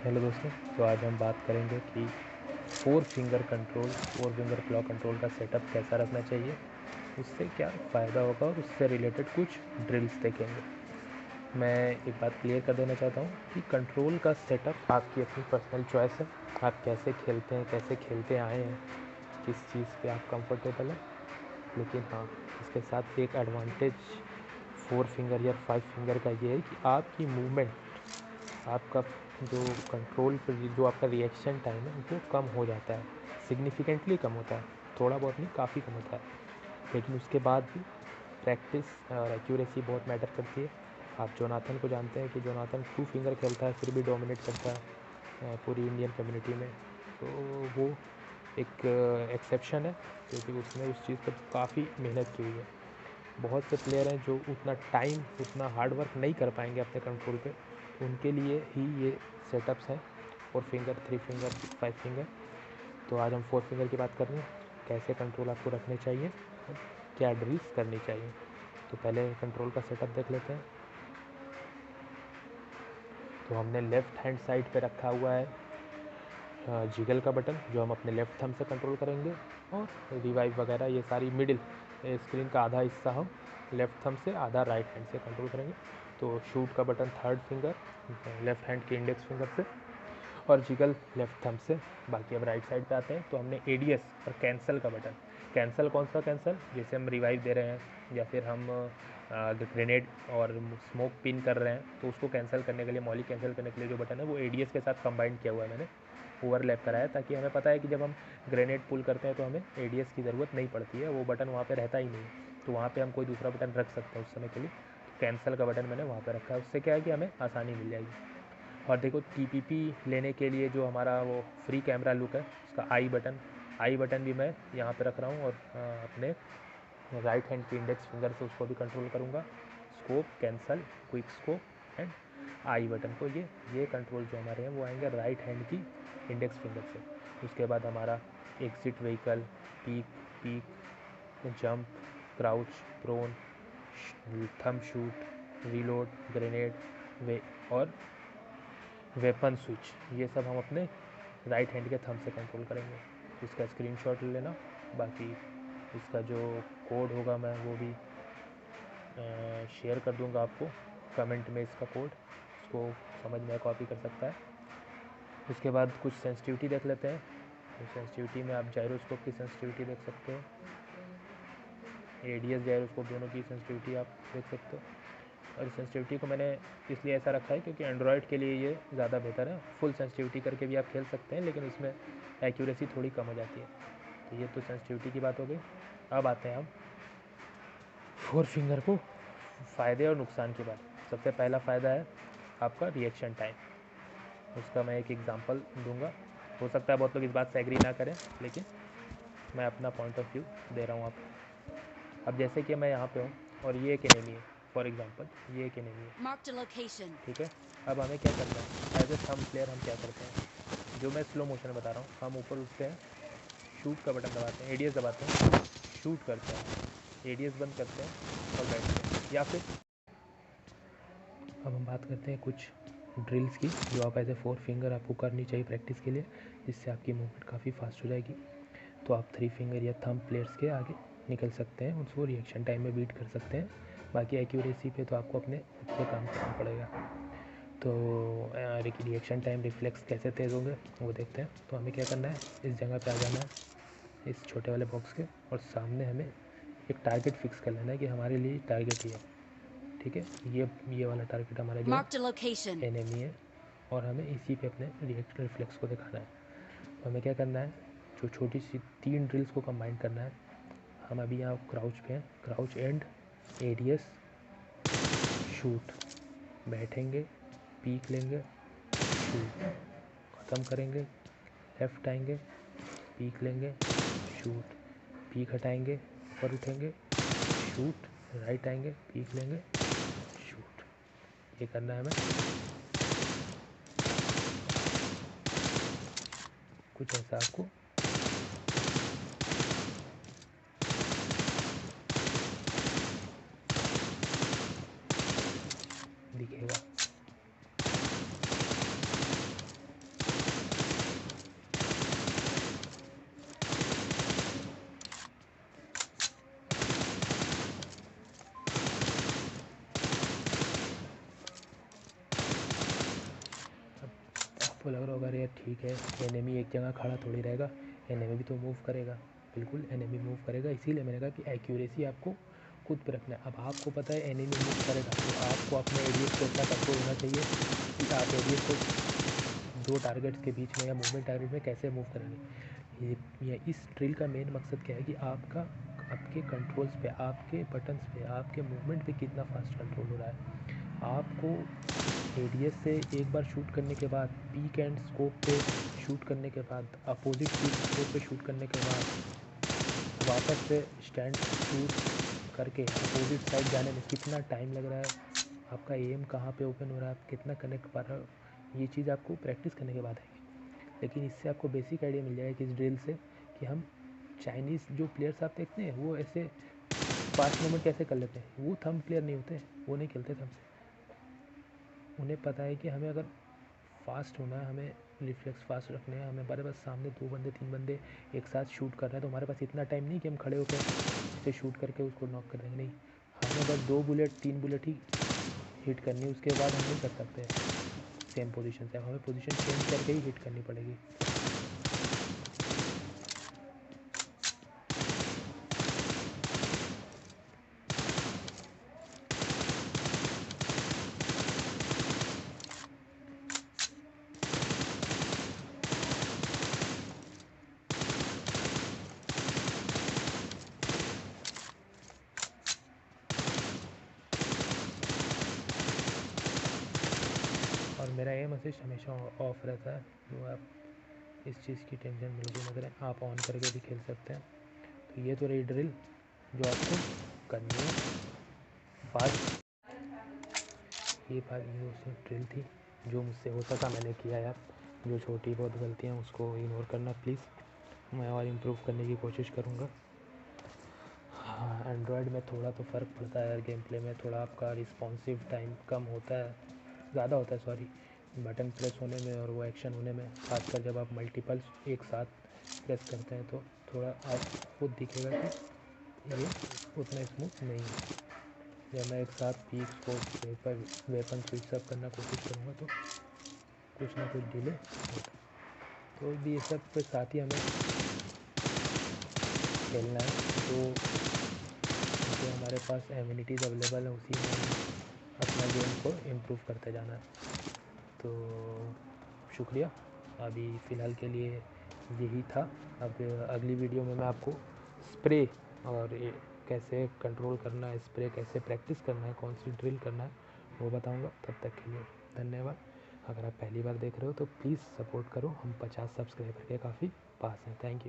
Hello दोस्तों, तो आज हम बात करेंगे कि फोर फिंगर क्लॉ कंट्रोल का सेटअप कैसा रखना चाहिए, उससे क्या फ़ायदा होगा और उससे रिलेटेड कुछ ड्रिल्स देखेंगे। मैं एक बात क्लियर कर देना चाहता हूँ कि कंट्रोल का सेटअप आपकी अपनी पर्सनल चॉइस है। आप कैसे खेलते हैं, कैसे खेलते आए हैं, किस चीज़ पे आप कंफर्टेबल हैं। लेकिन हाँ, इसके साथ एक एडवांटेज फोर फिंगर या फाइव फिंगर का ये है कि आपकी मूवमेंट, आपका जो कंट्रोल पर जो आपका रिएक्शन टाइम है वो कम हो जाता है, सिग्निफिकेंटली कम होता है। थोड़ा बहुत नहीं, काफ़ी कम होता है। लेकिन उसके बाद भी प्रैक्टिस और एक्यूरेसी बहुत मैटर करती है। आप जोनाथन को जानते हैं कि जोनाथन टू फिंगर खेलता है, फिर भी डोमिनेट करता है पूरी इंडियन कम्युनिटी में। तो वो एक एक्सेप्शन है, क्योंकि उसने उस चीज़ पर काफ़ी मेहनत की हुई है। बहुत से प्लेयर हैं जो उतना टाइम, उतना हार्ड वर्क नहीं कर पाएंगे अपने कंट्रोल पे, उनके लिए ही ये सेटअप्स हैं, four finger, three finger, five finger. तो आज हम फोर फिंगर की बात कर रहे हैं, कैसे कंट्रोल आपको रखने चाहिए और क्या ड्रिल्स करनी चाहिए। तो पहले कंट्रोल का सेटअप देख लेते हैं। तो हमने लेफ़्ट हैंड साइड पे रखा हुआ है जिगल का बटन, जो हम अपने लेफ़्ट थंब से कंट्रोल करेंगे, और रिवाइव वगैरह ये सारी मिडिल स्क्रीन का आधा हिस्सा हम लेफ़्ट थंब से, आधा राइट हैंड से कंट्रोल करेंगे। तो शूट का button third finger left hand के इंडेक्स फिंगर से, और जिगल लेफ़्ट थंब से। बाकी अब राइट साइड पे आते हैं, तो हमने एडीएस और कैंसल का बटन। कैंसल कौन सा कैंसल? जैसे हम रिवाइव दे रहे हैं या फिर हम ग्रेनेड और स्मोक पिन कर रहे हैं, तो उसको कैंसिल करने के लिए, मॉली कैंसिल करने के लिए जो बटन है वो एडीएस के साथ कंबाइन किया हुआ है, मैंने ओवरलैप कराया, ताकि हमें पता है कि जब हम ग्रेनेड पुल करते हैं तो हमें एडीएस की ज़रूरत नहीं पड़ती है, वो बटन वहाँ पे रहता ही नहीं, तो वहाँ पे हम कोई दूसरा बटन रख सकते हैं उस समय के लिए। कैंसिल का बटन मैंने वहाँ पे रखा है, उससे क्या है कि हमें आसानी मिल जाएगी। और देखो, टीपीपी लेने के लिए जो हमारा वो फ्री कैमरा लुक है, उसका आई बटन भी मैं यहाँ पे रख रहा हूँ, और अपने राइट हैंड के इंडेक्स फिंगर से उसको भी कंट्रोल करूँगा। Scope, cancel, quick scope and eye button को, ये कंट्रोल जो हमारे हैं वो आएंगे राइट हैंड की इंडेक्स फिंगर से। उसके बाद हमारा exit vehicle, peek, jump, crouch, prone, thumb shoot, reload, grenade और वेपन स्विच, ये सब हम अपने राइट हैंड के थंब से कंट्रोल करेंगे। इसका स्क्रीनशॉट ले लेना। बाकी इसका जो कोड होगा मैं वो भी शेयर कर दूंगा आपको कमेंट में, इसका कोड, उसको समझ में कॉपी कर सकता है। उसके बाद कुछ सेंसिटिविटी देख लेते हैं। तो सेंसिटिविटी में आप जायरोस्कोप की सेंसिटिविटी देख सकते हो, एडीएस जायरोस्कोप दोनों की सेंसिटिविटी आप देख सकते हो। और सेंसिटिविटी को मैंने इसलिए ऐसा रखा है क्योंकि एंड्रॉयड के लिए ये ज़्यादा बेहतर है। फुल सेंसिटिविटी करके भी आप खेल सकते हैं, लेकिन उसमें एक्यूरेसी थोड़ी कम हो जाती है। तो ये तो सेंसिटिविटी की बात हो गई। अब आते हैं हम फोर फिंगर को फ़ायदे और नुकसान की बात। सबसे पहला फ़ायदा है आपका रिएक्शन टाइम। उसका मैं एक एग्जांपल दूंगा, हो सकता है बहुत लोग इस बात से एग्री ना करें, लेकिन मैं अपना पॉइंट ऑफ व्यू दे रहा हूँ आपको। अब जैसे कि मैं यहाँ पे हूँ और ये एक एनिमी है, फॉर एग्जांपल ये एक एनिमी है, ठीक है। अब हमें क्या करना है, एज ए थंब प्लेयर हम क्या करते हैं, जो मैं स्लो मोशन बता रहा हूँ, हम ऊपर उठते हैं, शूट का बटन दबाते हैं, एडीएस दबाते हैं, शूट करते हैं, एडीएस बंद करते हैं और बैठते हैं। या फिर अब हम बात करते हैं कुछ ड्रिल्स की, जो आप एज ए फोर फिंगर आपको करनी चाहिए प्रैक्टिस के लिए, जिससे आपकी मूवमेंट काफ़ी फास्ट हो जाएगी। तो आप थ्री फिंगर या थंब प्लेयर्स के आगे निकल सकते हैं, उसको रिएक्शन टाइम में बीट कर सकते हैं। बाकी एक्यूरेसी पे तो आपको अपने खुद से काम करना पड़ेगा। तो रिएक्शन टाइम, रिफ्लेक्स कैसे तेज़ होंगे वो देखते हैं। तो हमें क्या करना है, इस जगह पे आ जाना है, इस छोटे वाले बॉक्स के, और सामने हमें एक टारगेट फिक्स कर लेना है कि हमारे लिए टारगेट ही है, ठीक है। ये वाला टारगेट हमारा जो एनिमी है, और हमें इसी पे अपने रिफ्लेक्स को दिखाना है। तो हमें क्या करना है, जो छोटी सी 3 ड्रिल्स को कंबाइन करना है। हम अभी यहाँ क्राउच पे हैं, क्राउच एंड एडीएस शूट, बैठेंगे, पीक लेंगे, शूट, ख़त्म करेंगे, लेफ़्ट आएंगे, पीक लेंगे, शूट, पीक हटाएंगे, ऊपर उठेंगे, शूट, राइट आएंगे, पीक लेंगे, शूट। ये करना है हमें। कुछ ऐसा आपको दिखेगा। आपको लग रहा होगा अरे यार ठीक है, एनिमी एक जगह खड़ा थोड़ी रहेगा, एनिमी भी तो मूव करेगा। बिल्कुल एनिमी मूव करेगा, इसीलिए मैंने कहा कि एक्यूरेसी आपको खुद पे रखना है। अब आपको पता है एनिमी मूव करेगा, तो आपको अपने एडीएस को इतना कंट्रोल होना चाहिए कि आप एडीएस को 2 टारगेट्स के बीच में या मूवमेंट टारगेट में कैसे मूव करेंगे। ये इस ड्रिल का मेन मकसद क्या है कि आपके कंट्रोल्स पे, आपके बटन्स पे, आपके मूवमेंट पे कितना फास्ट कंट्रोल हो रहा है। आपको एडीएस से एक बार शूट करने के बाद, पीक एंड स्कोप पे शूट करने के बाद, अपोजिट पीक स्कोप पे शूट करने के बाद वापस से स्टैंड शूट करके अपोजिट साइड जाने में कितना टाइम लग रहा है, आपका एम कहाँ पे ओपन हो रहा है, आप कितना कनेक्ट कर रहे हो, ये चीज़ आपको प्रैक्टिस करने के बाद आएगी। लेकिन इससे आपको बेसिक आइडिया मिल जाएगा कि इस ड्रिल से कि हम चाइनीज़ जो प्लेयर्स आप देखते हैं वो ऐसे फास्ट मूवमेंट कैसे कर लेते हैं। वो थंब प्लेयर नहीं होते, वो नहीं खेलते थंब से। उन्हें पता है कि हमें अगर फास्ट होना है, हमें रिफ्लेक्स फास्ट रखने हैं, हमें हमारे पास सामने 2 बंदे 3 बंदे एक साथ शूट कर रहे हैं, तो हमारे पास इतना टाइम नहीं कि हम खड़े होकर उसे शूट करके उसको नॉक कर देंगे। नहीं, हमें बस 2 बुलेट 3 बुलेट ही हिट करनी है, उसके बाद हम नहीं कर सकते सेम पोजीशन से। हमें पोजीशन चेंज करके ही हिट करनी पड़ेगी। और मेरा एम असिस्ट हमेशा ऑफ रहता है, तो आप इस चीज़ की टेंशन बिल्कुल मत करें, आप ऑन करके भी खेल सकते हैं। तो ये तो रही ड्रिल जो आपको करनी है फास्ट। ये ड्रिल थी जो मुझसे हो सका मैंने किया यार। जो छोटी बहुत गलतियाँ उसको इग्नोर करना प्लीज़, मैं और इम्प्रूव करने की कोशिश करूँगा। हाँ, एंड्रॉयड में थोड़ा तो फ़र्क पड़ता है यार, गेम प्ले में थोड़ा आपका रिस्पॉन्सिव टाइम कम होता है, ज़्यादा होता है सॉरी, बटन प्रेस होने में और वो एक्शन होने में, खासकर जब आप मल्टीपल एक साथ प्रेस करते हैं तो थोड़ा आप खुद दिखेगा कि ये उतना स्मूथ नहीं है। जब मैं एक साथ peak scope weapon switch up करना कोशिश करूँगा तो कुछ ना कुछ डिले होता। तो भी ये सब के साथ ही हमें खेलना है, जो हमारे पास एम्यूनिटीज़ अवेलेबल है उसी में अपना गेम को इम्प्रूव करते जाना है। तो शुक्रिया, अभी फ़िलहाल के लिए यही था। अब अगली वीडियो में मैं आपको स्प्रे और कैसे कंट्रोल करना है, स्प्रे कैसे प्रैक्टिस करना है, कौन सी ड्रिल करना है वो बताऊंगा। तब तक के लिए धन्यवाद। अगर आप पहली बार देख रहे हो तो प्लीज़ सपोर्ट करो, हम 50 सब्सक्राइबर के काफ़ी पास हैं। Thank you.